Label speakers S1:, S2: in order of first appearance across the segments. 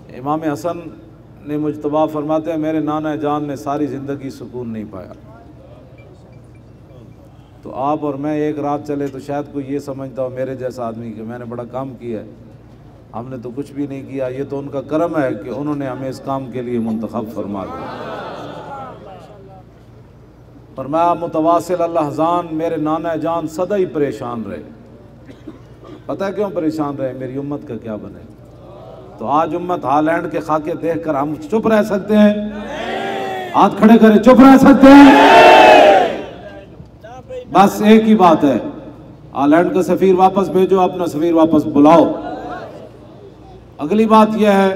S1: इमाम हसन ने मुजतबा फरमाते हैं मेरे नाना जान ने सारी ज़िंदगी सुकून नहीं पाया, तो आप और मैं एक रात चले तो शायद कोई ये समझता हो मेरे जैसा आदमी कि मैंने बड़ा काम किया है, हमने तो कुछ भी नहीं किया। ये तो उनका करम है कि उन्होंने हमें इस काम के लिए मुंतखब फरमा दिया। फरमाया मुतवासिल अल्लाहजान मेरे नाना जान सदा ही परेशान रहे। पता है क्यों परेशान रहे? मेरी उम्मत का क्या बने। तो आज उम्मत हालैंड के खाके देख कर हम चुप रह सकते हैं? हाथ खड़े करें, चुप रह सकते हैं? बस एक ही बात है, हालैंड का सफीर वापस भेजो, अपना सफीर वापस बुलाओ। अगली बात यह है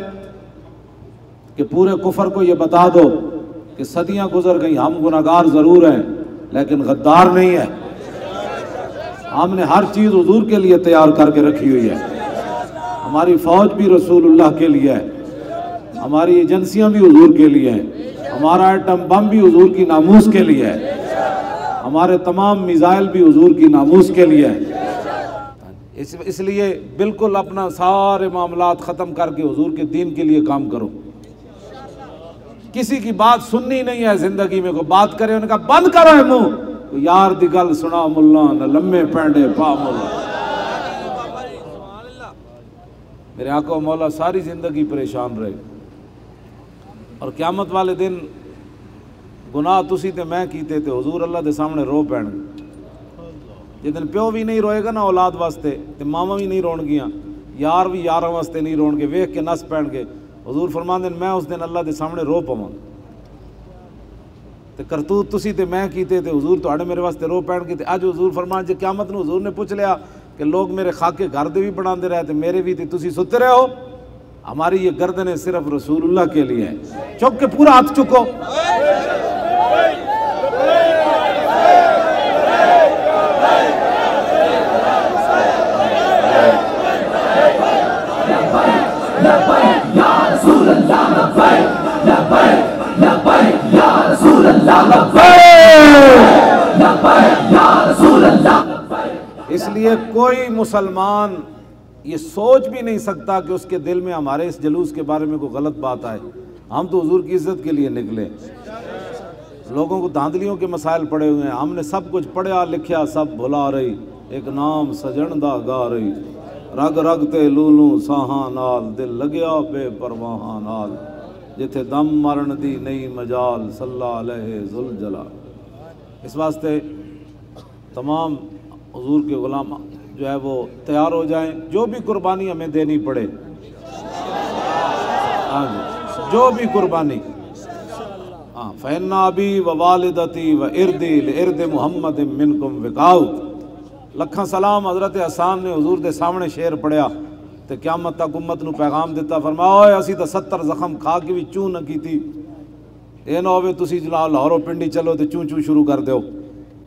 S1: कि पूरे कुफर को यह बता दो कि सदियां गुजर गई, हम गुनाहगार जरूर हैं लेकिन गद्दार नहीं है। हमने हर चीज हुजूर के लिए तैयार करके रखी हुई है। हमारी फौज भी रसूलुल्लाह के लिए है, हमारी एजेंसियां भी हुजूर के लिए हैं, हमारा एटम बम भी हुजूर की नामूस के लिए है, हमारे तमाम मिसाइल भी हुजूर की नामूस के लिए है। इसलिए बिल्कुल अपना सारे मामलात ख़त्म करके हुजूर के दीन के लिए काम करो। किसी की बात सुननी नहीं है जिंदगी में, को बात करे उनका बंद करो है मुंह, तो यार दी गल सुना मुल्ला न लम्बे पैंडे पा मुल्ला। मेरे आका मौला सारी जिंदगी परेशान रहे और क़यामत वाले दिन गुनाह तुसी ते मैं कीते थे हुजूर अल्लाह के सामने रो पैण। जिस दिन प्यो भी नहीं रोएगा ना औलाद वास्ते, तो मामा भी नहीं रोणगियां, यार भी यार वास्ते नहीं रोणगे, वेख के नस पैणगे। हुजूर फरमांदे मैं उस दिन अल्लाह के सामने रो पवां। तो करतूत तुसी ते मैं कीते थे हुजूर तुहाडे मेरे वास्ते रो पैणगे। ते अज हुजूर फरमान जे क़यामत नूं हुजूर ने पूछ लिया कि लोग मेरे खाके घर दे भी बनाते रहे थे मेरे भी, तुसी सुते रहे हो। हमारी ये गर्दनें सिर्फ रसूलुल्लाह के लिए हैं। चुक के पूरा हाथ चुको। इसलिए कोई मुसलमान ये सोच भी नहीं सकता कि उसके दिल में हमारे इस जलूस के बारे में कोई गलत बात आए। हम तो हुजूर की इज्जत के लिए निकले। लोगों को धांधलियों के मसाइल पड़े हुए हैं, हमने सब कुछ पढ़ा लिखा सब भुला रही, एक नाम सजन दा गा रही, रग रग ते लूलू साहां नाल दिल लगया बेपरवाहां नाल, जिथे दम मरण दी नहीं मजाल सल्ला अलैहि जुल जलाल। इस वास्ते तमाम हुजूर के गुलाम जो है वो तैयार हो जाएं, जो भी कुर्बानी हमें देनी पड़े, हाँ जी, जो भी कुर्बानी। हाँ, फ़ैन्ना अबी व वालिदती व इर्दी इर्द मुहम्मद मिनकुम विकाउ। लखा सलाम हज़रत हसन ने हुजूर के सामने शेर पढ़िया तो क़यामत तक उम्मत नूं पैगाम दिता, फरमाया असी तो 70 जख्म खा के भी चूं न की। ये ना होवे तुसी जनाब लाहौरों पिंडी चलो तो चूं चूं शुरू कर दो।